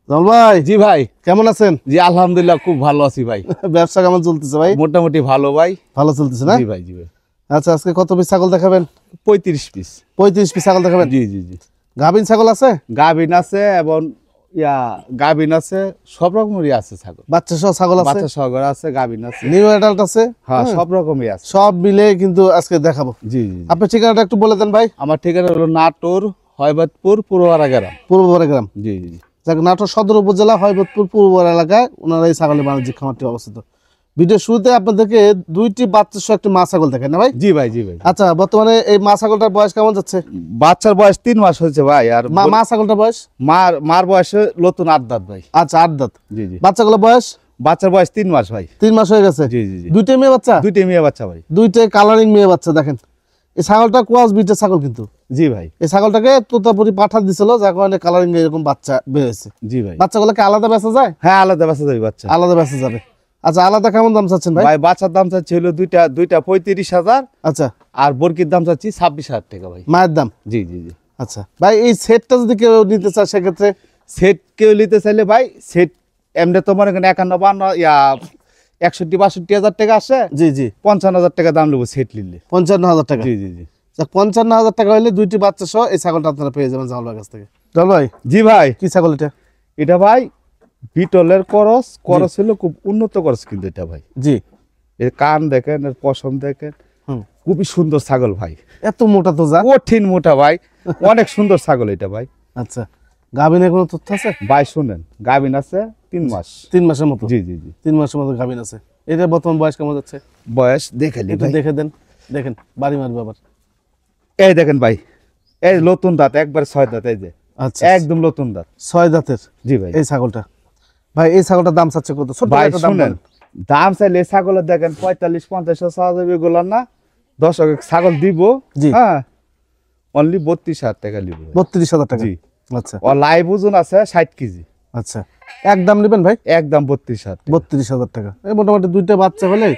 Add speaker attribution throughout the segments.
Speaker 1: জামাল ভাই,
Speaker 2: জি ভাই,
Speaker 1: কেমন আছেন?
Speaker 2: জি আলহামদুলিল্লাহ খুব ভালো আছি ভাই।
Speaker 1: ব্যবসা কেমন চলতেছে ভাই?
Speaker 2: মোটামুটি ভালো ভাই।
Speaker 1: ভালো চলতেছে না?
Speaker 2: জি ভাই, জি ভাই।
Speaker 1: আচ্ছা, আজকে কত পিস ছাগল দেখাবেন?
Speaker 2: 35 পিস।
Speaker 1: 35 পিস ছাগল দেখাবেন?
Speaker 2: জি জি জি।
Speaker 1: গাভিন ছাগল আছে?
Speaker 2: গাভিন আছে এবং গাভিন আছে, সব রকমেরই আছে ছাগল।
Speaker 1: বাচ্চা সহ ছাগল আছে?
Speaker 2: বাচ্চা সহকার আছে, গাভিন আছে,
Speaker 1: নিউ অ্যাডাল্ট আছে?
Speaker 2: হ্যাঁ সব রকমই আছে।
Speaker 1: সব মিলে কিন্তু আজকে দেখাবো।
Speaker 2: জি জি।
Speaker 1: আপনার ঠিকানাটা একটু বলে দেন ভাই।
Speaker 2: আমার ঠিকানা হলো নাটোর হয়বতপুর পূর্বপাড়া গ্রাম।
Speaker 1: পূর্বপাড়া গ্রাম।
Speaker 2: জি জি।
Speaker 1: নাটোর সদর উপজেলা হয়বতপুর পূর্বপাড়া এলাকায় ওনারা এই ছাগলের বাণিজ্যিক খামারটি অবস্থিত। ভিডিও শুরুতে আপনাদেরকে দুইটি বাচ্চা সহ একটি মা ছাগল দেখেন না ভাই?
Speaker 2: জি ভাই, জি ভাই।
Speaker 1: আচ্ছা, বর্তমানে এই মা ছাগলটার বয়স কেমন যাচ্ছে?
Speaker 2: বাচ্চার বয়স 3 মাস হয়েছে ভাই। আর
Speaker 1: মা ছাগলটার বয়স?
Speaker 2: মার বয়স নতুন 8 দাঁত ভাই।
Speaker 1: আচ্ছা, 8 দাঁত।
Speaker 2: জি জি।
Speaker 1: বাচ্চাগুলো বয়স?
Speaker 2: বাচ্চার বয়স 3 মাস ভাই।
Speaker 1: 3 মাস হয়ে গেছে।
Speaker 2: জি জি জি।
Speaker 1: দুইটাই মেয়ে বাচ্চা?
Speaker 2: দুইটাই মেয়ে বাচ্চা ভাই।
Speaker 1: দুইটাই কালারিং মেয়ে বাচ্চা। দেখেন এই ছাগলটা কোয়াস বিটের ছাগল কিন্তু।
Speaker 2: জি ভাই।
Speaker 1: এই ছাগলটাকে তোতাপুরি পাঠা দিছিল, যার কারণে কালারিং এরকম বাচ্চা বের হয়েছে।
Speaker 2: জি ভাই।
Speaker 1: বাচ্চাগুলোকে আলাদা বেচা যায়?
Speaker 2: হ্যাঁ আলাদা বাচ্চা যাবে বাচ্চা।
Speaker 1: আলাদা বেচা যাবে। আচ্ছা, আলাদা কেমন দাম চাচ্ছেন ভাই?
Speaker 2: ভাই বাচ্চার দাম চাচ্ছি হলো দুইটা 35,000।
Speaker 1: আচ্ছা।
Speaker 2: আর বরকির দাম চাচ্ছি 26,000 টাকা ভাই।
Speaker 1: মায়ের দাম?
Speaker 2: জি জি জি।
Speaker 1: আচ্ছা ভাই, এই সেটটা যদি কেউ নিতে চায় সেক্ষেত্রে?
Speaker 2: সেট কেউ নিতে চাইলে ভাই সেট এমনি তোমার এখানে 61-62 টাকা আসে।
Speaker 1: জি জি।
Speaker 2: 55,000 টাকা দাম নেবো সেট নিলে।
Speaker 1: 55,000 টাকা?
Speaker 2: জি জি জি।
Speaker 1: 55,000 টাকা হলে দুইটি বাচ্চা সহ এই ছাগলটা আপনারা পেয়ে যাবেন জামাল ভাইয়ের কাছ থেকে। জামাল ভাই,
Speaker 2: জি ভাই।
Speaker 1: কি ছাগল এটা?
Speaker 2: এটা ভাই বিটলের করস হলো খুব উন্নত করস কিন্তু এটা ভাই।
Speaker 1: জি।
Speaker 2: এর কান দেখেন, এর পশম দেখেন, খুবই সুন্দর ছাগল ভাই।
Speaker 1: এত মোটা তো যা?
Speaker 2: কঠিন মোটা ভাই, অনেক সুন্দর ছাগল এটা ভাই।
Speaker 1: আচ্ছা, গাভিনের কোনো তথ্য আছে?
Speaker 2: ভাই শুনেন, গাভিন আছে 3 মাস।
Speaker 1: 3 মাসের মতো?
Speaker 2: জি জি জি।
Speaker 1: 3 মাসের মতো গাভিন আছে। এটা বর্তমান বয়স কেমন যাচ্ছে?
Speaker 2: বয়স দেখে
Speaker 1: একটু দেখে দেন। দেখেন বাড়ি মারবে আবার।
Speaker 2: এই দেখেন ভাই, এই নতুন দাঁত, একবার 6 দাঁত, এই যে
Speaker 1: আচ্ছা,
Speaker 2: একদম নতুন দাঁত।
Speaker 1: 6 দাঁতের?
Speaker 2: জি ভাই।
Speaker 1: এই ছাগলটা ভাই, এই ছাগলটার দাম চাচ্ছে কত? ছোট
Speaker 2: ভাই
Speaker 1: একটা দাম
Speaker 2: শুনেন,
Speaker 1: বলেন।
Speaker 2: দাম চাইলে ছাগলের দেখেন 45-50 যাবে এগুলো না। দর্শক ছাগল দিব,
Speaker 1: জি।
Speaker 2: হ্যাঁ অনলি 32,000 টাকা নিব।
Speaker 1: 32,000 টাকা?
Speaker 2: জি।
Speaker 1: আচ্ছা।
Speaker 2: ও লাইভ ওজন আছে 60 কেজি।
Speaker 1: আচ্ছা, একদম নেবেন ভাই?
Speaker 2: একদম 32,000 টাকা।
Speaker 1: 32,000 টাকা। এই মোটামুটি দুইটা বাচ্চা হলে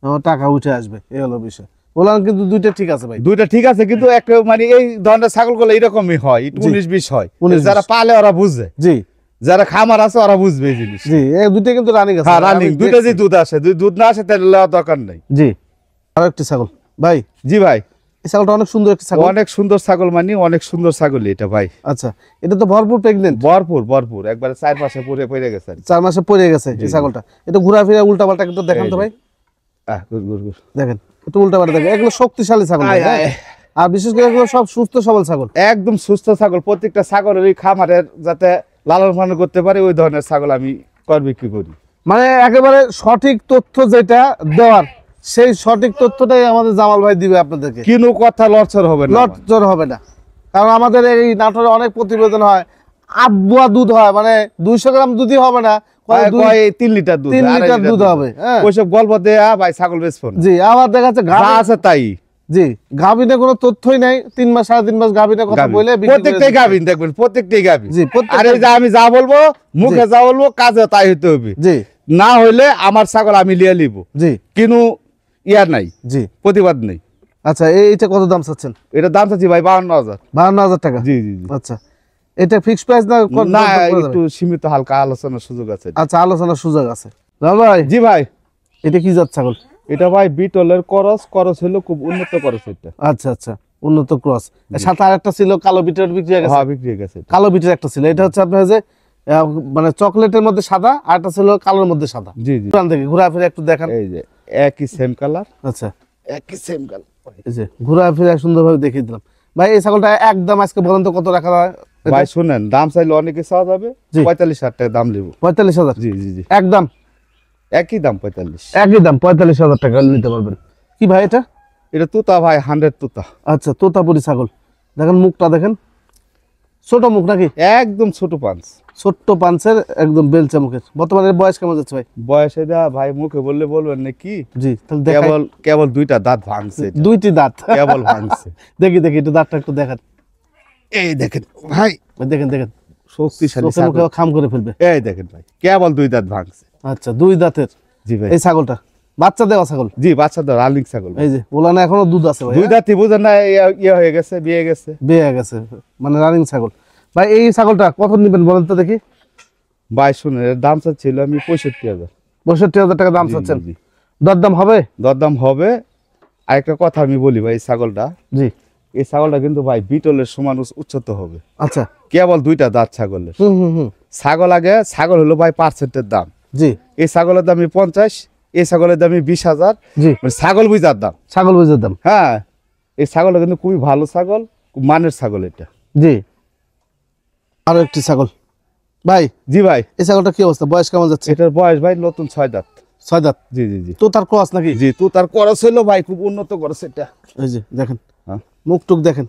Speaker 1: আমার টাকা উঠে আসবে, এই হলো বিষয়। বললাম কিন্তু দুইটা ঠিক আছে ভাই।
Speaker 2: দুইটা ঠিক আছে, কিন্তু একটা মানে এই ধরনের ছাগলগুলো এরকমই হয়, 19-20 হয়।
Speaker 1: 19-20
Speaker 2: যারা পালে ওরা বুঝে,
Speaker 1: জি
Speaker 2: যারা খামার আছে ওরা বুঝবে এই জিনিস।
Speaker 1: জি, এই দুইটা কিন্তু রানিং আছে।
Speaker 2: হ্যাঁ রানিং,
Speaker 1: আমি
Speaker 2: দুইটা যে
Speaker 1: দেখছি।
Speaker 2: দুধ আসে, দুধ না আসে তাহলে নেওয়ার দরকার নেই।
Speaker 1: জি। আর একটি ছাগল ভাই।
Speaker 2: জি ভাই।
Speaker 1: এই ছাগলটা অনেক সুন্দর একটি ছাগল।
Speaker 2: অনেক সুন্দর ছাগল, মানে অনেক সুন্দর ছাগল এটা ভাই।
Speaker 1: আচ্ছা, এটা তো ভরপুর প্রেগনেন্ট?
Speaker 2: ভরপুর একবারে 4 মাসে পড়ে গেছে।
Speaker 1: 4 মাসে পড়ে গেছে এই ছাগলটা। এটা ঘোরাফেরা উল্টা পাল্টা একটু দেখান তো ভাই।
Speaker 2: গুড়।
Speaker 1: দেখেন একটু উল্টা পাল্টা দেখেন। এগুলো শক্তিশালী ছাগল ভাই, হ্যাঁ? আর বিশেষ করে এগুলো সব সুস্থ সবল ছাগল।
Speaker 2: একদম সুস্থ ছাগল। প্রত্যেকটা ছাগলের এই খামারের যাতে লালন পালন করতে পারে ওই ধরনের ছাগল আমি বিক্রি করি।
Speaker 1: মানে একেবারে সঠিক তথ্য যেটা দেওয়ার, সেই সঠিক তথ্যটাই আমাদের জামাল ভাই দিবে আপনাদেরকে।
Speaker 2: কোনো কথা লড়চড় হবে না,
Speaker 1: লটচর হবে না। কারণ আমাদের এই নাটোরে অনেক প্রতিবেদন হয়, আবুয়া দুধ হয়, মানে 200 গ্রাম দুধই হবে না,
Speaker 2: 3 লিটার দুধ,
Speaker 1: 3 লিটার দুধ হবে। হ্যাঁ,
Speaker 2: ওইসব গল্প দেয়া ভাই ছাগল বেচবো না।
Speaker 1: জি। আবার দেখা যাচ্ছে
Speaker 2: যা আছে তাই।
Speaker 1: জি, গাভিনে কোনো তথ্যই নাই। 3 মাস 3.5 মাস গাভিনের কথা বলে
Speaker 2: প্রত্যেকটাই গাভিন দেখবেন, প্রত্যেকটাই গাভিন।
Speaker 1: জি,
Speaker 2: আর এই যে আমি যা বলবো মুখে যা বলবো কাজে তাই হইতে হবে।
Speaker 1: জি।
Speaker 2: না হইলে আমার ছাগল আমি লিয়ে নিব।
Speaker 1: জি।
Speaker 2: কিন্তু ইয়ার নাই,
Speaker 1: জি।
Speaker 2: প্রতিবাদ নেই।
Speaker 1: আচ্ছা, এইটা কত দাম চাচ্ছেন?
Speaker 2: এটা দাম চাচ্ছি ভাই 52,000।
Speaker 1: 52,000 টাকা?
Speaker 2: জি জি জি।
Speaker 1: আচ্ছা, এটা ফিক্সড প্রাইস না?
Speaker 2: না একটু সীমিত হালকা আলোচনার সুযোগ আছে।
Speaker 1: আচ্ছা, আলোচনার সুযোগ আছে। ভাই
Speaker 2: জি ভাই।
Speaker 1: এটা কি জাত ছাগল?
Speaker 2: এটা ভাই বিটলের করস হলো খুব উন্নত করস এটা।
Speaker 1: আচ্ছা আচ্ছা, উন্নত ক্রস। সাথে আরেকটা ছিল কালো বিটের, বিক্রি হয়ে গেছে?
Speaker 2: হ্যাঁ বিক্রি হয়ে গেছে।
Speaker 1: কালো বিটের একটা ছিল, এটা হচ্ছে আপনার যে মানে চকলেটের মধ্যে সাদা, আর একটা ছিল কালোর মধ্যে সাদা।
Speaker 2: জি জি।
Speaker 1: দেখে ঘোরাফেরা একটু দেখান।
Speaker 2: এই যে একই সেম কালার।
Speaker 1: আচ্ছা,
Speaker 2: একই সেম কালার।
Speaker 1: এই যে ঘোরাফেরা সুন্দরভাবে দেখিয়ে দিলাম ভাই। এই ছাগলটা একদম আজকে বলেন তো কত রাখা হয়?
Speaker 2: ভাই শুনেন, দাম চাইলে অনেকে চাওয়া যাবে, 45,000 টাকা দাম নেব।
Speaker 1: 45,000?
Speaker 2: জি জি জি।
Speaker 1: একদম
Speaker 2: একই দাম 45।
Speaker 1: একই দাম 45,000 টাকা নিতে পারবেন। কি ভাই এটা?
Speaker 2: এটা তোতা ভাই, 100 তোতা।
Speaker 1: আচ্ছা, তোতাপুরি ছাগল। দেখেন মুখটা দেখেন, ছোট মুখ নাকি?
Speaker 2: একদম ছোট পাঁচ,
Speaker 1: ছোট্ট পাঞ্চের, একদম বেলচা মুখের। বর্তমানে বয়স কেমন যাচ্ছে ভাই?
Speaker 2: বয়স এটা ভাই মুখে বললে বলবেন নাকি?
Speaker 1: জি, তাহলে দেখাই।
Speaker 2: কেবল দুইটা দাঁত ভাঙছে,
Speaker 1: দুইটি দাঁত
Speaker 2: কেবল ভাঙছে।
Speaker 1: দেখি একটু দাঁতটা একটু দেখান।
Speaker 2: এই দেখেন ভাই,
Speaker 1: দেখেন
Speaker 2: শক্তিশালী
Speaker 1: চোখে মুখে খাম করে ফেলবে।
Speaker 2: এই দেখেন ভাই, কেবল 2 দাঁত ভাঙছে।
Speaker 1: আচ্ছা, 2 দাঁতের?
Speaker 2: জি ভাই।
Speaker 1: এই ছাগলটা বাচ্চা দেওয়া ছাগল?
Speaker 2: জি, বাচ্চা দাও, রানিং ছাগল।
Speaker 1: এই যে বলানা এখনো দুধ আছে ভাই?
Speaker 2: 2 দাঁতই বুঝেন না, ইয়ে হয়ে গেছে, বিয়ে গেছে।
Speaker 1: বিয়ে গেছে, মানে রানিং ছাগল। ভাই এই ছাগলটা কত নেবেন বলেন তো দেখি?
Speaker 2: ভাই শুনেন এর দাম চাচ্ছিল আমি 65,000।
Speaker 1: 65,000 টাকা দাম
Speaker 2: জি,
Speaker 1: চাচ্ছেন,
Speaker 2: জি, জি।
Speaker 1: দরদাম হবে?
Speaker 2: দরদাম হবে। আরেকটা কথা আমি বলি ভাই, এই ছাগলটা
Speaker 1: জি।
Speaker 2: এই ছাগলটা কিন্তু ভাই বিটলের সমান উচ্চত হবে।
Speaker 1: আচ্ছা।
Speaker 2: কেবল 2টা দাঁত ছাগলের। ছাগল আগে ছাগল হলো ভাই পার্সেন্টের দাম।
Speaker 1: জি।
Speaker 2: এই ছাগলের দামই 50, এই ছাগলের দামই 20,000।
Speaker 1: জি।
Speaker 2: মানে ছাগল বুঝার দাম।
Speaker 1: ছাগল বুঝের দাম।
Speaker 2: হ্যাঁ, এই ছাগলটা কিন্তু খুবই ভালো ছাগল, খুব মানের ছাগল এটা।
Speaker 1: জি। আরো একটি ছাগল ভাই।
Speaker 2: জি ভাই,
Speaker 1: এই ছাগলটা কি অবস্থা, বয়স কেমন যাচ্ছে?
Speaker 2: এটার বয়স ভাই নতুন 6 দাঁত।
Speaker 1: 6 দাঁত।
Speaker 2: জি জি জি।
Speaker 1: তো তার ক্রস নাকি?
Speaker 2: জি, তো তার করস হলো ভাই খুব উন্নত করস এটা।
Speaker 1: এই যে দেখেন,
Speaker 2: হ্যাঁ।
Speaker 1: মুখ টুক দেখেন।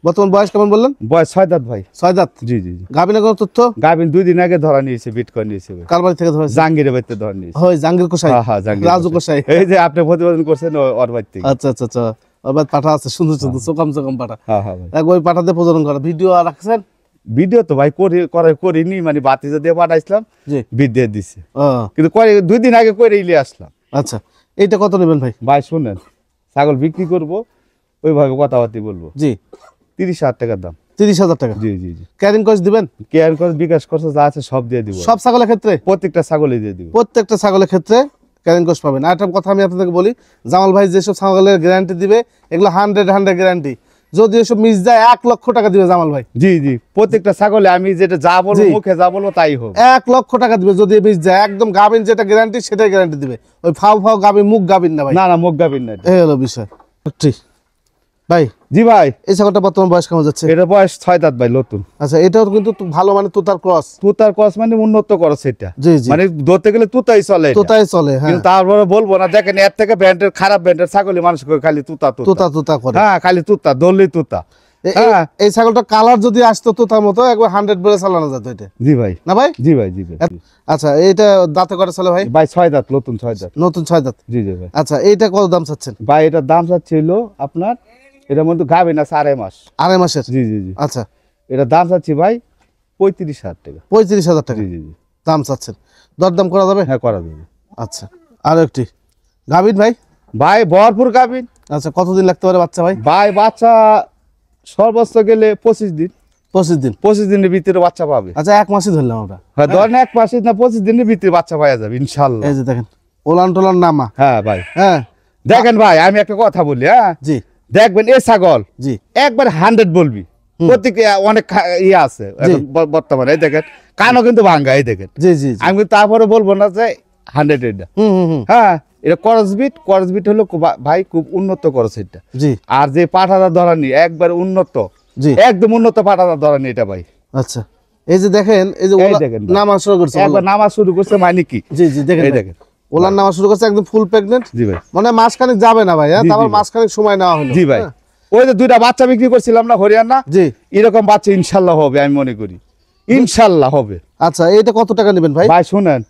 Speaker 1: বর্তমান বয়স কেমন বললেন?
Speaker 2: বয়স 6 দাঁত ভাই।
Speaker 1: 6 দাঁত।
Speaker 2: জি জি জি।
Speaker 1: গাবিনা কোনো তথ্য?
Speaker 2: গাভিন 2 দিন আগে ধরা নিয়েছে, বিটকয়েন নিয়েছে ভাই।
Speaker 1: কার বাড়ি থেকে ধরেছে?
Speaker 2: জাঙ্গিরের বাড়িতে ধরা নিয়েছে।
Speaker 1: হয় জাঙ্গির কোসাই।
Speaker 2: হ্যাঁ হ্যাঁ, জাঙ্গির
Speaker 1: রাজু কোসাই।
Speaker 2: এই যে আপনি প্রতিবেদন করছেন ওর বাড়ি থেকে।
Speaker 1: আচ্ছা আচ্ছা আচ্ছা। ওর পাঠা আছে সুন্দর সুন্দর, চোকাম চোকাম পাঠা।
Speaker 2: হ্যাঁ হ্যাঁ ভাই।
Speaker 1: এক ওই পাঠাতে প্রজনন করা ভিডিও রাখছেন?
Speaker 2: ভিডিও তো ভাই করিনি, মানে বাতিজা দিয়ে পাঠাইছিলাম,
Speaker 1: জি।
Speaker 2: ভিডিও দিছে,
Speaker 1: ও
Speaker 2: কিন্তু 2 দিন আগে করে ইলে আসলাম।
Speaker 1: আচ্ছা, এইটা কত নেবেন ভাই?
Speaker 2: ভাই শুনেন, ছাগল বিক্রি করব ওইভাবে কথাবার্তা বলবো।
Speaker 1: জি।
Speaker 2: 30,000 টাকার দাম।
Speaker 1: 30,000 টাকা।
Speaker 2: জি জি জি।
Speaker 1: ক্যারিং কস্ট দিবেন?
Speaker 2: কেয়ার করে বিকাশ করছে যা আছে সব দিয়ে দিব।
Speaker 1: সব ছাগলের ক্ষেত্রে?
Speaker 2: প্রত্যেকটা ছাগলই দিয়ে দিব।
Speaker 1: প্রত্যেকটা ছাগলের ক্ষেত্রে ক্যারিং কস্ট পাবেন। আর একটা কথা আমি আপনাদেরকে বলি, জামাল ভাই যেসব ছাগলের গ্যারান্টি দিবে এগুলো 100 গ্যারান্টি। যদি এসব মিস যায় 1 লক্ষ টাকা দিবে জামাল ভাই।
Speaker 2: জি জি, প্রত্যেকটা ছাগলে আমি যেটা যা বলবো,
Speaker 1: জি।
Speaker 2: মুখে যা বলবো তাই হবে।
Speaker 1: 1 লক্ষ টাকা দিবে যদি মিস যায়। একদম গাবিন যেটা গ্যারান্টি সেটাই গ্যারান্টি দিবে। ওই ফাও ফাও গাবিন, মুখ গাবিন না ভাই।
Speaker 2: না না, মুখ গাবিন না এটা।
Speaker 1: এই হলো বিষয়। ঠিক। ভাই
Speaker 2: জি ভাই,
Speaker 1: এই ছাগলটা বর্তমান বয়স কেমন যাচ্ছে?
Speaker 2: এটা বয়স 6 দাঁত ভাই, নতুন।
Speaker 1: আচ্ছা, এটাও কিন্তু ভালো মানে তুতার ক্রস।
Speaker 2: তুতার কস মানে উন্নত করস এটা।
Speaker 1: জি জি।
Speaker 2: মানে ধরতে গেলে তুতাই চলে এটা।
Speaker 1: তুতাই চলে, হ্যাঁ।
Speaker 2: কিন্তু তারপরে বলবো না, দেখেন এর থেকে ব্র্যান্ডের খারাপ ব্র্যান্ডের ছাগলই মানুষ করে খালি তুতা তুতা।
Speaker 1: তুতা তুতা করে।
Speaker 2: হ্যাঁ, খালি তুতা, দললি তুতা। হ্যাঁ।
Speaker 1: এই ছাগলটা কালার যদি আসতো তুতার মতো একবার 100 বেড়ে চালানো যেত এটা,
Speaker 2: জি ভাই।
Speaker 1: না ভাই?
Speaker 2: জি ভাই, জি ভাই।
Speaker 1: আচ্ছা, এইটা দাঁতে করে চলে ভাই?
Speaker 2: ভাই 6 দাঁত, নতুন 6 দাঁত।
Speaker 1: নতুন 6 দাঁত।
Speaker 2: জি জি ভাই।
Speaker 1: আচ্ছা, এইটা কত দাম চাচ্ছেন?
Speaker 2: ভাই এটার দাম চাচ্ছিল আপনার, এটার মধ্যে গাবে না 4.5 মাস।
Speaker 1: 2.5 মাসের?
Speaker 2: জি জি জি।
Speaker 1: আচ্ছা,
Speaker 2: এটার দাম চাচ্ছি ভাই 35,000 টাকা।
Speaker 1: 35,000 টাকা
Speaker 2: জি জি জি।
Speaker 1: দাম চাচ্ছেন। দরদাম করা যাবে?
Speaker 2: হ্যাঁ, করা যাবে।
Speaker 1: আচ্ছা, আর একটি গাভীর ভাই।
Speaker 2: ভাই ভরপুর গাবিন।
Speaker 1: আচ্ছা, কতদিন লাগতে পারে বাচ্চা ভাই?
Speaker 2: ভাই বাচ্চা সর্বোচ্চ গেলে 25 দিন।
Speaker 1: 25 দিন।
Speaker 2: 25 দিনের ভিতরে বাচ্চা পাবে।
Speaker 1: আচ্ছা, 1 মাসই ধরলাম আমরা।
Speaker 2: হ্যাঁ, ধরেন 1 মাসে না 25 দিনের ভিতরে বাচ্চা পাওয়া যাবে ইনশাল্লাহ।
Speaker 1: এই যে দেখেন, ওলান টোলান নামা।
Speaker 2: হ্যাঁ ভাই।
Speaker 1: হ্যাঁ।
Speaker 2: দেখেন ভাই, আমি একটা কথা বলি। হ্যাঁ,
Speaker 1: জি
Speaker 2: দেখবেন এই ছাগল
Speaker 1: জি।
Speaker 2: একবার 100 বলবি, প্রত্যেক অনেক ইয়ে আছে এখন বর্তমানে। এই দেখেন কানও কিন্তু ভাঙ্গা, এই দেখেন।
Speaker 1: জি জি জি।
Speaker 2: আমি কিন্তু তারপরে বলবো না যে 100 এটা।
Speaker 1: হুম।
Speaker 2: হ্যাঁ, এটা করসবিট হলো ভাই খুব উন্নত করস এটা।
Speaker 1: জি।
Speaker 2: আর যে পাঠাটা ধরানি একবার উন্নত,
Speaker 1: জি।
Speaker 2: একদম উন্নত পাঠাটা ধরানি এটা ভাই।
Speaker 1: আচ্ছা, এই যে দেখেন, এই যে
Speaker 2: এই দেখেন ভাই।
Speaker 1: নামা শুরু করছে।
Speaker 2: একবার নামাজ শুরু করছে মানে কি।
Speaker 1: জি জি, দেখেন
Speaker 2: এই
Speaker 1: ভাই।
Speaker 2: দেখেন
Speaker 1: ওলান নামা শুরু করছে, একদম ফুল প্রেগনেন্ট।
Speaker 2: জি ভাই।
Speaker 1: মানে মাসখানেক যাবে না ভাই। হ্যাঁ,
Speaker 2: জি, জি
Speaker 1: তারপর
Speaker 2: ভাই।
Speaker 1: মাসখানেক সময় নেওয়া হলো।
Speaker 2: জি ভাই।
Speaker 1: হ্যাঁ।
Speaker 2: ওই যে 2টা বাচ্চা বিক্রি করছিলাম না হরিয়ানা,
Speaker 1: জি।
Speaker 2: এরকম বাচ্চা ইনশাল্লাহ হবে আমি মনে করি, ইনশাল্লাহ হবে।
Speaker 1: আচ্ছা, এইটা কত টাকা নেবেন ভাই?
Speaker 2: ভাই শুনেন,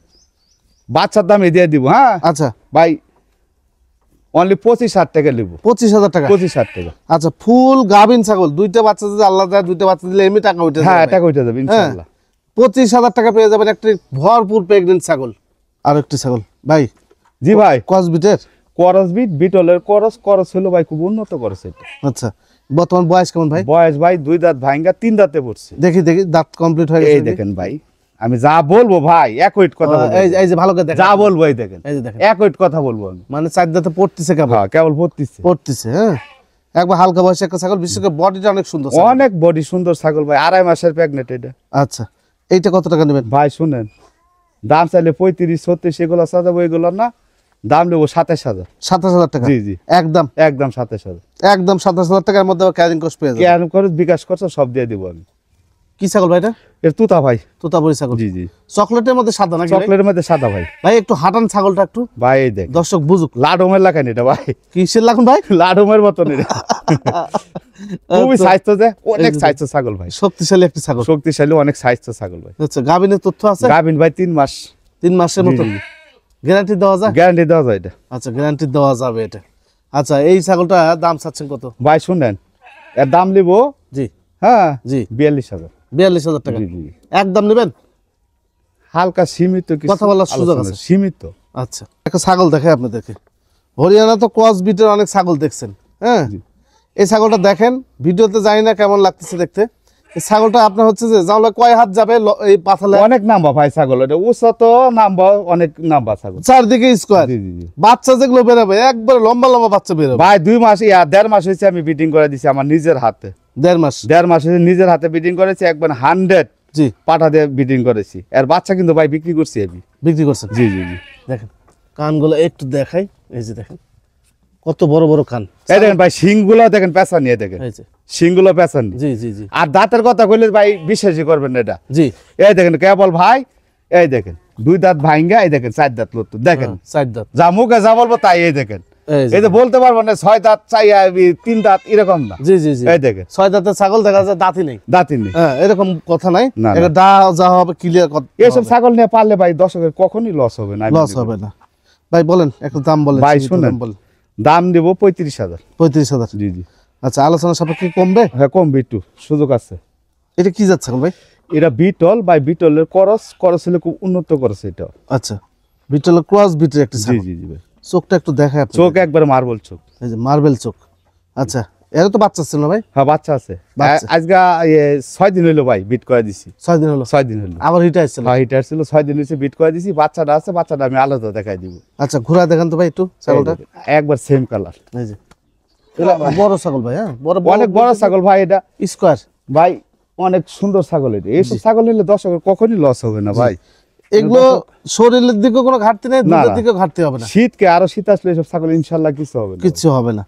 Speaker 2: বাচ্চার দামে দিয়ে দিব। হ্যাঁ
Speaker 1: আচ্ছা,
Speaker 2: ভাই, অনলি 25,000 টাকা নেব।
Speaker 1: 25,000 টাকা।
Speaker 2: 25,000 টাকা।
Speaker 1: আচ্ছা, ফুল গাভিন ছাগল, 2টা বাচ্চা যদি আল্লাহ দেয়, 2টা বাচ্চা দিলে এমনি টাকা উঠে
Speaker 2: হ্যাঁ,
Speaker 1: যাবে।
Speaker 2: টাকা উঠে যাবে ইনশাল্লাহ।
Speaker 1: 25,000 টাকা পেয়ে যাবেন একটি ভরপুর প্রেগনেন্ট ছাগল। আর একটি ছাগল ভাই।
Speaker 2: জি ভাই,
Speaker 1: কসবিটের।
Speaker 2: বিটলের করস হলো ভাই খুব উন্নত করস এটা।
Speaker 1: আচ্ছা, বর্তমান বয়স কেমন ভাই?
Speaker 2: বয়স ভাই 2 দাঁত ভাঙ্গা 3 দাঁতে পড়ছে।
Speaker 1: দেখি দেখি, দাঁত কমপ্লিট হয়ে
Speaker 2: এই
Speaker 1: গেছে।
Speaker 2: দেখেন ভাই, আমি যা বলবো ভাই একই কথা বলবো।
Speaker 1: এই যে ভালো করে দেখেন।
Speaker 2: যা বলবো এই দেখেন,
Speaker 1: এই যে দেখেন,
Speaker 2: একই কথা বলবো আমি।
Speaker 1: মানে 4 দাঁতে পড়তেছে কেবল।
Speaker 2: হ্যাঁ, কেবল পড়তেছে।
Speaker 1: পড়তেছে, হ্যাঁ। একবার হালকা বয়সে একটা ছাগল, বিশেষ করে বডিটা অনেক সুন্দর ছাগল।
Speaker 2: অনেক বডি সুন্দর ছাগল ভাই, 2.5 মাসের প্রেগনেন্ট এটা।
Speaker 1: আচ্ছা, এইটা কত টাকা নেবেন?
Speaker 2: ভাই শুনেন, দাম চাইলে 35, 36 এগুলো সাজাবো, এগুলো না দাম নেবো 27,000।
Speaker 1: 27,000 টাকা
Speaker 2: জি জি,
Speaker 1: একদম।
Speaker 2: একদম 27,000।
Speaker 1: একদম 27,000 টাকার মধ্যে ক্যারিং কস্ট পেয়ে যাবেন।
Speaker 2: কেন করে বিকাশ করছো সব দিয়ে দিব আমি।
Speaker 1: কি ছাগল ভাই এটা?
Speaker 2: এর তুতা ভাই।
Speaker 1: তোতাপুরি ছাগল।
Speaker 2: জি জি,
Speaker 1: চকলেটের মধ্যে সাদা নাকি ভাই?
Speaker 2: চকলেটের মধ্যে সাদা ভাই।
Speaker 1: ভাই একটু হাঁটান ছাগলটা একটু,
Speaker 2: ভাই এই দেখ,
Speaker 1: দর্শক বুঝুক।
Speaker 2: লাডুমের লাগান এটা ভাই,
Speaker 1: কিসের লাগুন ভাই?
Speaker 2: লাডুমের মতন এটা। খুবই স্বাস্থ্য, যে অনেক স্বাস্থ্য ছাগল ভাই,
Speaker 1: শক্তিশালী একটি ছাগল।
Speaker 2: শক্তিশালী অনেক স্বাস্থ্য ছাগল ভাই।
Speaker 1: আচ্ছা, গাভিনের তথ্য আছে?
Speaker 2: গাভিন ভাই 3 মাস।
Speaker 1: 3 মাসের
Speaker 2: জি,
Speaker 1: মতো
Speaker 2: জি।
Speaker 1: গ্যারান্টি দেওয়া যায়?
Speaker 2: গ্যারান্টি দেওয়া যায় এটা।
Speaker 1: আচ্ছা, গ্যারান্টি দেওয়া যাবে এটা। আচ্ছা, এই ছাগলটা দাম চাচ্ছেন কত?
Speaker 2: ভাই শুনেন, এর দাম নিব,
Speaker 1: জি
Speaker 2: হ্যাঁ
Speaker 1: জি,
Speaker 2: 42,000।
Speaker 1: 42,000 টাকা
Speaker 2: জি জি,
Speaker 1: একদম নেবেন?
Speaker 2: হালকা সীমিত কিছু
Speaker 1: কথা বলার সুযোগ
Speaker 2: আলোচনা,
Speaker 1: আছে।
Speaker 2: সীমিত।
Speaker 1: আচ্ছা, একটা ছাগল দেখে আপনাদেরকে। হরিয়ানা তো ক্রস বিটের অনেক ছাগল দেখছেন, হ্যাঁ।
Speaker 2: জি।
Speaker 1: এই ছাগলটা দেখেন, ভিডিওতে জানি না কেমন লাগতেছে দেখতে। এই ছাগলটা আপনার হচ্ছে যে জানলা কয় হাত যাবে এই পাথালে?
Speaker 2: অনেক নাম্বা ভাই ছাগল, এটা উঁচা তো নাম্বা, অনেক নাম্বা ছাগল,
Speaker 1: চারদিকে স্কোয়ার।
Speaker 2: জি জি জি
Speaker 1: বাচ্চা যেগুলো বেরোবে একবার লম্বা লম্বা বাচ্চা বেরোবে।
Speaker 2: ভাই 2 মাস 1.5 মাস হয়েছে আমি বিডিং করে দিছি আমার নিজের হাতে।
Speaker 1: 1.5 মাস?
Speaker 2: 1.5 মাস হয়েছে নিজের হাতে বিডিং করেছি, একবার 100
Speaker 1: জি।
Speaker 2: পাঠা দিয়ে বিডিং করেছি। এর বাচ্চা কিন্তু ভাই বিক্রি করছি আমি।
Speaker 1: বিক্রি করছেন?
Speaker 2: জি জি জি
Speaker 1: দেখেন কানগুলো একটু দেখাই, এই যে দেখেন কত বড় বড় কান।
Speaker 2: এই দেখেন ভাই শিংগুলো দেখেন, পেঁচা নিয়ে দেখেন,
Speaker 1: এই যে
Speaker 2: শিংগুলো পেঁচা নিয়ে।
Speaker 1: জি জি জি
Speaker 2: আর দাঁতের কথা কইলে ভাই বিশ্বাসই করবেন না এটা।
Speaker 1: জি।
Speaker 2: এই দেখেন কেবল ভাই, এই দেখেন 2 দাঁত ভাঙ্গা, এই দেখেন 4 দাঁত লত্তর দেখেন,
Speaker 1: 4 দাঁত।
Speaker 2: যা মুখে যা বলবো তাই। এই দেখেন, এই যে বলতে পারবো না 6 দাঁত চাই 3 দাঁত এরকম না।
Speaker 1: জি জি জি।
Speaker 2: এই দেখেন
Speaker 1: 6 দাঁতের ছাগল দেখা যায় দাঁতই নেই।
Speaker 2: দাঁতই নেই।
Speaker 1: হ্যাঁ এরকম কথা নাই,
Speaker 2: না, না।
Speaker 1: এটা যা হবে ক্লিয়ার কথা।
Speaker 2: এসব ছাগল নিয়ে পারলে ভাই দর্শকের কখনই লস হবে না।
Speaker 1: লস হবে না। ভাই বলেন একটু দাম বলেন।
Speaker 2: ভাই
Speaker 1: সীমিত
Speaker 2: শুনেন,
Speaker 1: দাম বলেন।
Speaker 2: দাম দেবো 35,000।
Speaker 1: 35,000?
Speaker 2: জি জি।
Speaker 1: আচ্ছা আলোচনা সাপেক্ষে কমবে?
Speaker 2: হ্যাঁ কমবে, একটু সুযোগ আছে।
Speaker 1: এটা কি যাচ্ছে ছাগল ভাই?
Speaker 2: এটা বিটল ভাই, বিটলের করস হলে খুব উন্নত করছে এটা।
Speaker 1: আচ্ছা বিটল ক্রস বিটের একটা
Speaker 2: জি
Speaker 1: ছাগল।
Speaker 2: জি জি ভাই,
Speaker 1: চোখটা একটু দেখায় আপনি।
Speaker 2: চোখ একবার মার্বেল চোখ।
Speaker 1: এই যে মার্বেল চোখ। আচ্ছা এর তো বাচ্চা ছিল না ভাই?
Speaker 2: হ্যাঁ বাচ্চা আছে।
Speaker 1: বাচ্চা।
Speaker 2: আজকে 6 দিন হইলো ভাই বিট করে দিছি।
Speaker 1: 6 দিন হলো?
Speaker 2: 6 দিন হইলো।
Speaker 1: আবার হিট আসছিল?
Speaker 2: হ্যাঁ হিটার ছিল, 6 দিন হয়েছে বিট করে দিছি। বাচ্চাটা আছে, বাচ্চাটা আমি আলাদা দেখাই দিব।
Speaker 1: আচ্ছা ঘোরা দেখান তো ভাই একটু ছাগলটা।
Speaker 2: এই দেখেন, একবার সেম কালার।
Speaker 1: এই যে এটা বড় ছাগল ভাই। হ্যাঁ বড়
Speaker 2: অনেক বড় ছাগল ভাই, এটা
Speaker 1: স্কোয়ার
Speaker 2: ভাই অনেক সুন্দর ছাগল। এটা এইসব ছাগল নিলে দর্শকের কখনই লস হবে না ভাই।
Speaker 1: এগুলো শরীরের দিকে কোনো ঘাটতি নেই,
Speaker 2: না,
Speaker 1: দুধের
Speaker 2: না।
Speaker 1: দিকে ঘাটতি হবে না।
Speaker 2: শীতকে আরো শীত আসলে এইসব ছাগল ইনশাল্লাহ কিছু হবে না।
Speaker 1: কিচ্ছু হবে না।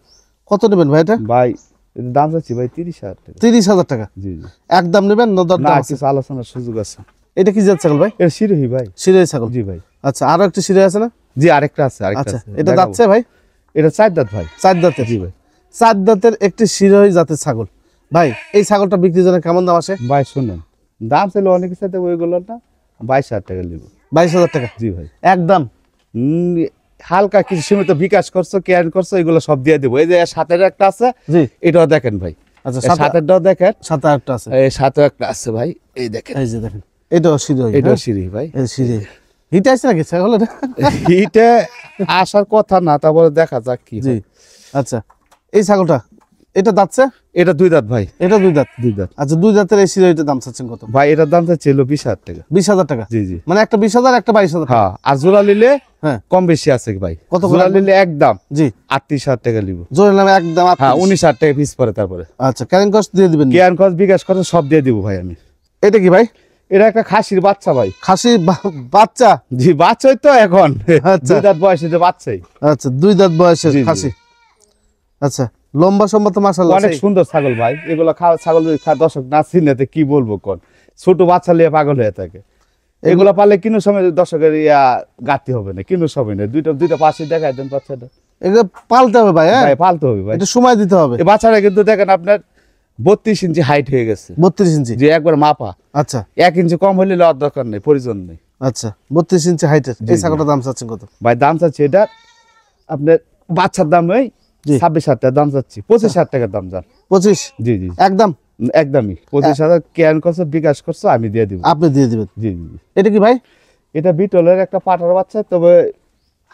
Speaker 1: কত নেবেন ভাই এটা?
Speaker 2: ভাই এর দাম চাচ্ছি ভাই 30,000 টাকা।
Speaker 1: 30,000 টাকা?
Speaker 2: জি জি।
Speaker 1: একদম নেবেন না দর
Speaker 2: না,
Speaker 1: দাম আছে?
Speaker 2: কিছু আলোচনার সুযোগ আছে।
Speaker 1: এটা কি জাত ছাগল ভাই?
Speaker 2: এর শিরোহী ভাই।
Speaker 1: সিরাই ছাগল?
Speaker 2: জি ভাই।
Speaker 1: আচ্ছা আরো একটা সিরাই আছে না?
Speaker 2: জি আরেকটা আছে, আরেকটা
Speaker 1: আচ্ছা
Speaker 2: আছে।
Speaker 1: এটা
Speaker 2: দেখাবো।
Speaker 1: যাচ্ছে ভাই?
Speaker 2: এটা 4 দাঁত ভাই।
Speaker 1: 4 দাঁতের?
Speaker 2: জি ভাই।
Speaker 1: 4 দাঁতের একটি সিরাই জাতের ছাগল। ভাই এই ছাগলটা বিক্রির জন্য কেমন দাম আসে?
Speaker 2: ভাই শুনেন, দাম ছিল অনেক সাথে ওইগুলো না 22,000 টাকা নিব।
Speaker 1: 22,000 টাকা
Speaker 2: জি ভাই।
Speaker 1: একদম?
Speaker 2: হালকা কিছু সীমিত বিকাশ করছো, কেয়ার করছো, এগুলো সব দিয়ে দেবো। এই যে সাথের একটা আছে,
Speaker 1: জি।
Speaker 2: এটাও দেখেন ভাই।
Speaker 1: আচ্ছা
Speaker 2: এই সাথেরটাও দেখেন,
Speaker 1: সাথে আরেকটা আছে।
Speaker 2: এই সাথেও একটা আছে ভাই, এই দেখেন।
Speaker 1: এই যে দেখেন এটাও সিরাই।
Speaker 2: এটাও সিঁড়ি ভাই।
Speaker 1: এই সিরাই হিট আসছে নাকি ছাগল এটা?
Speaker 2: হিটে আসার কথা না, তারপরে দেখা যাক কি
Speaker 1: জি।
Speaker 2: হয়।
Speaker 1: আচ্ছা এই ছাগলটা এটা দাঁতছে?
Speaker 2: এটা 2 দাঁত ভাই।
Speaker 1: এটা 2 দাঁত?
Speaker 2: 2 দাঁত
Speaker 1: আচ্ছা 2 দাঁতের এই সিরাইটার দাম চাচ্ছেন কত?
Speaker 2: ভাই। এটার দাম ছিল 20,000 টাকা।
Speaker 1: 20,000 টাকা?
Speaker 2: জি জি।
Speaker 1: মানে একটা 20,000 একটা 22,000 টাকা?
Speaker 2: হ্যাঁ, আর জোড়া নিলে
Speaker 1: হ্যাঁ
Speaker 2: কম বেশি আছে ভাই।
Speaker 1: কত করে
Speaker 2: জোড়া
Speaker 1: রাখবেন?
Speaker 2: নিলে একদম
Speaker 1: জি
Speaker 2: 38,000 টাকা নিব।
Speaker 1: জোরে নামে একদম
Speaker 2: হ্যাঁ 19,000 টাকা পিস পরে তারপরে।
Speaker 1: আচ্ছা ক্যারিং কস্ট দিয়ে দিবেন?
Speaker 2: কেয়ার খরচ, বিকাশ খরচ সব দিয়ে দিব ভাই আমি।
Speaker 1: এটা কি ভাই?
Speaker 2: এটা একটা খাসির বাচ্চা ভাই।
Speaker 1: খাসি বাচ্চা?
Speaker 2: জি বাচ্চাই তো এখন।
Speaker 1: আচ্ছা।
Speaker 2: 2 দাঁত বয়সে যে বাচ্চাই।
Speaker 1: আচ্ছা 2 দাঁত বয়সের
Speaker 2: জি, জি।
Speaker 1: খাসি। আচ্ছা লম্বা সম্মত মাশাআল্লাহ
Speaker 2: অনেক সুন্দর ছাগল ভাই। এগুলো খাওয়া ছাগল যদি দর্শক না চিনেতে কি বলবো কোন, ছোট বাচ্চা লিয়ে পাগল হয়ে থাকে। এগুলো পারলে কিনো সময় দর্শকের গাতি হবে না, কিনো সময় না। দুইটা পাশে দেখাই দেন বাচ্চাটা।
Speaker 1: এগুলো পালতে হবে ভাই। হ্যাঁ
Speaker 2: ভাই পালতে হবে ভাই।
Speaker 1: এটা সময় দিতে হবে।
Speaker 2: এই বাচ্চাটা কিন্তু দেখেন আপনার 32 ইঞ্চি হাইট হয়ে গেছে।
Speaker 1: 32 ইঞ্চি?
Speaker 2: যে একবার মাপা।
Speaker 1: আচ্ছা
Speaker 2: 1 ইঞ্চি কম হলে লওয়ার দরকার নেই, প্রয়োজন নেই
Speaker 1: আচ্ছা 32 ইঞ্চি হাইটের
Speaker 2: জি,
Speaker 1: এই
Speaker 2: জি।
Speaker 1: ছাগলটার দাম চাচ্ছেন কত?
Speaker 2: ভাই। দাম চাচ্ছি এটা আপনার বাচ্চার দাম ওই
Speaker 1: জি।
Speaker 2: 26,000 টাকা দাম চাচ্ছি। 25,000 টাকার দাম যান।
Speaker 1: 25?
Speaker 2: জি জি
Speaker 1: একদম?
Speaker 2: একদমই 25,000 কেয়ার করছো, বিকাশ করছো, আমি দিয়ে দিব।
Speaker 1: আপনি দিয়ে দিবেন?
Speaker 2: জি জি জি।
Speaker 1: এটা কি ভাই?
Speaker 2: এটা বিটলের একটা পাঠার বাচ্চা, তবে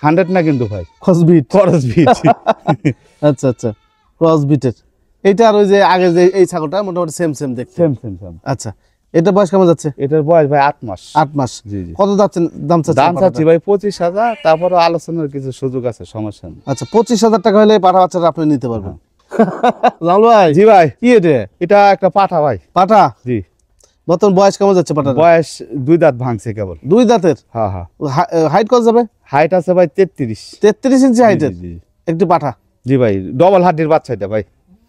Speaker 2: 100 না কিন্তু ভাই,
Speaker 1: খসবিট?
Speaker 2: খরচ বিট।
Speaker 1: আচ্ছা আচ্ছা ক্রস বিটের। এটা আর ওই যে আগে যে এই ছাগলটা মোটামুটি সেম সেম দেখতে।
Speaker 2: Same same same.
Speaker 1: আচ্ছা এটা বয়স কেমন যাচ্ছে?
Speaker 2: এটার বয়স ভাই 8 মাস।
Speaker 1: 8 মাস?
Speaker 2: জি জি।
Speaker 1: কত যাচ্ছেন দাম চাচ্ছেন?
Speaker 2: দাম চাচ্ছি ভাই 25,000, তারপরে আলোচনার কিছু সুযোগ আছে, সমস্যা নেই।
Speaker 1: আচ্ছা 25,000 টাকা হলে পাঠা বাচ্চাটা আপনি নিতে পারবেন। জামাল ভাই
Speaker 2: জি ভাই।
Speaker 1: কি এটা?
Speaker 2: এটা একটা পাঠা ভাই।
Speaker 1: পাঠা?
Speaker 2: জি।
Speaker 1: বর্তমান বয়স কেমন যাচ্ছে পাঠার?
Speaker 2: বয়স 2 দাঁত ভাঙছে কেবল।
Speaker 1: 2 দাঁতের?
Speaker 2: হ্যাঁ হ্যাঁ।
Speaker 1: হাইট কত যাবে?
Speaker 2: হাইট আছে ভাই 33।
Speaker 1: 33 ইঞ্চি হাইটের
Speaker 2: জি, জি, জি।
Speaker 1: একটি পাঠা?
Speaker 2: জি ভাই, ডবল হাড্ডির বাচ্চা এটা ভাই।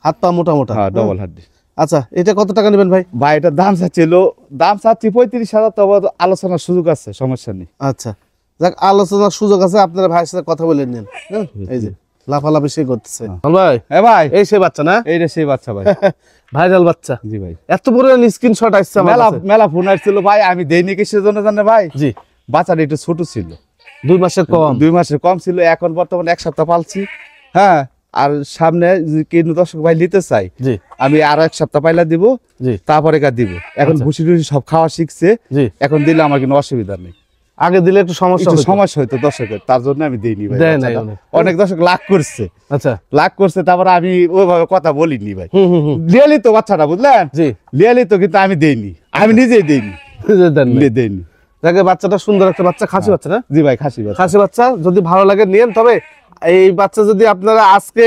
Speaker 1: হাত পা মোটা মোটা?
Speaker 2: হ্যাঁ ডবল হাড্ডি।
Speaker 1: আচ্ছা এটা কত টাকা নেবেন ভাই?
Speaker 2: ভাই এটার দাম চাচ্ছি 35,000, তবে আলোচনার সুযোগ আছে, সমস্যা নেই।
Speaker 1: আচ্ছা যাক আলোচনার সুযোগ আছে, আপনারা ভাইয়ের সাথে কথা বলে নিন। হ্যাঁ, এই যে লাফালাফি সে করতেছে। ভাই
Speaker 2: হ্যাঁ ভাই,
Speaker 1: এই সেই বাচ্চা না?
Speaker 2: এইটা সেই বাচ্চা ভাই।
Speaker 1: ভাইরাল বাচ্চা?
Speaker 2: জি ভাই।
Speaker 1: এত বড় স্ক্রিনশট আসছে আমার
Speaker 2: মেলা
Speaker 1: কাছে।
Speaker 2: মেলা ফোন আসছিল ভাই, আমি দেইনি কিসের জন্য জানে ভাই?
Speaker 1: জি
Speaker 2: বাচ্চাটা একটু ছোট ছিল,
Speaker 1: 2 মাসের কম?
Speaker 2: 2 মাসের কম ছিল। এখন বর্তমানে 1 সপ্তাহ পালছি। হ্যাঁ, আর সামনে যদি কেউ দর্শক ভাই নিতে চাই,
Speaker 1: জি
Speaker 2: আমি আরো 1 সপ্তাহ পাইলা দিব,
Speaker 1: জি
Speaker 2: তারপরে দিব। এখন
Speaker 1: আচ্ছা।
Speaker 2: ভুসি টুসি সব খাওয়া শিখছে,
Speaker 1: জি
Speaker 2: এখন দিলে আমার কোনো অসুবিধা নেই।
Speaker 1: আগে দিলে একটু সমস্যা
Speaker 2: একটু
Speaker 1: হতো।
Speaker 2: সমস্যা হইতো দর্শকের, তার জন্য আমি দিইনি ভাই
Speaker 1: দেয় নাই
Speaker 2: বাচ্চাটা।
Speaker 1: অনেক।
Speaker 2: অনেক দর্শক লাখ করছে,
Speaker 1: আচ্ছা
Speaker 2: লাখ করছে, তারপরে আমি ওইভাবে কথা বলিনি ভাই।
Speaker 1: হুম হুম হুম
Speaker 2: লিয়ালি তো বাচ্চাটা বুঝলেন,
Speaker 1: জি
Speaker 2: লিয়ালি তো, কিন্তু আমি দেইনি, আমি নিজেই দেইনি,
Speaker 1: দেন নাই।
Speaker 2: দেইনি।
Speaker 1: দেখে বাচ্চাটা সুন্দর একটা বাচ্চা, খাসি বাচ্চা না?
Speaker 2: জি ভাই, খাসি বাচ্চা।
Speaker 1: খাসি বাচ্চা যদি ভালো লাগে নিয়েন। তবে এই বাচ্চা যদি আপনারা আজকে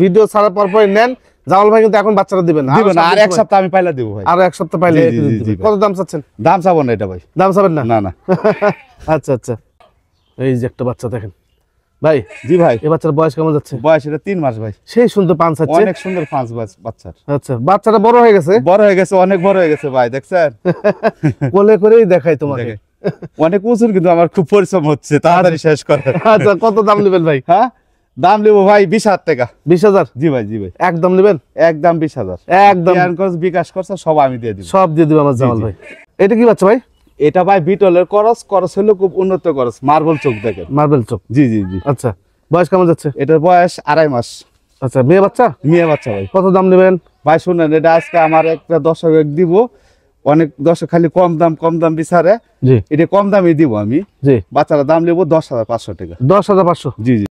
Speaker 1: ভিডিও ছাড়ার পর নেন, জামাল ভাই কিন্তু এখন বাচ্চাটা দিবেন না,
Speaker 2: দিব না, আর
Speaker 1: সাত দিন
Speaker 2: এক
Speaker 1: সময়।
Speaker 2: সপ্তাহ আমি পাইলা দিব ভাই।
Speaker 1: আরো এক সপ্তাহ পাইলে
Speaker 2: জি,
Speaker 1: রেখে
Speaker 2: জি,
Speaker 1: দিতে
Speaker 2: জি,
Speaker 1: হবে।
Speaker 2: ভাই।
Speaker 1: কত দাম চাচ্ছেন?
Speaker 2: দাম চাবো না এটা ভাই,
Speaker 1: দাম চাবেন না?
Speaker 2: না না।
Speaker 1: আচ্ছা আচ্ছা, এই যে একটা বাচ্চা দেখেন ভাই,
Speaker 2: জি ভাই,
Speaker 1: এই বাচ্চার বয়স কেমন যাচ্ছে?
Speaker 2: বয়স এটা 3 মাস ভাই।
Speaker 1: সেই সুন্দর পাঁচ আছে।
Speaker 2: অনেক সুন্দর পাঁচ বাচ্চার।
Speaker 1: আচ্ছা, বাচ্চাটা বড় হয়ে গেছে,
Speaker 2: বড় হয়ে গেছে, অনেক বড় হয়ে গেছে ভাই, দেখছেন?
Speaker 1: কোলে করেই দেখাই তোমাকে।
Speaker 2: দেখে। অনেক উঁচুর, কিন্তু আমার খুব পরিশ্রম হচ্ছে তাড়াতাড়ি শেষ করে।
Speaker 1: আচ্ছা, কত দাম নেবেন ভাই?
Speaker 2: হ্যাঁ, দাম নেবো ভাই 20,000 টাকা।
Speaker 1: 20,000
Speaker 2: জি ভাই, জি ভাই,
Speaker 1: একদম নেবেন?
Speaker 2: একদম 20,000।
Speaker 1: একদম
Speaker 2: বিকাশ করছে সব আমি দিয়ে দিব।
Speaker 1: সব দিয়ে দিবে আমার জামাল
Speaker 2: জি।
Speaker 1: ভাই। এটা কি বাচ্চা ভাই?
Speaker 2: এটা ভাই বিটলের করস হলো খুব উন্নত করস, মার্বেল চোখ দেখেন।
Speaker 1: মার্বেল চোখ।
Speaker 2: জি জি জি।
Speaker 1: আচ্ছা, বয়স কেমন যাচ্ছে?
Speaker 2: এটার বয়স 2.5 মাস।
Speaker 1: আচ্ছা, মেয়ে বাচ্চা?
Speaker 2: মেয়ে বাচ্চা ভাই।
Speaker 1: কত দাম নেবেন?
Speaker 2: ভাই শুনেন, এটা আজকে আমার একটা দর্শক দিব, অনেক দর্শক খালি কম দাম বিচারে,
Speaker 1: জি
Speaker 2: এটা কম দামে দিব আমি।
Speaker 1: জি,
Speaker 2: বাচ্চারা দাম নেবো 10,500 টাকা।
Speaker 1: 10,500।
Speaker 2: জি জি।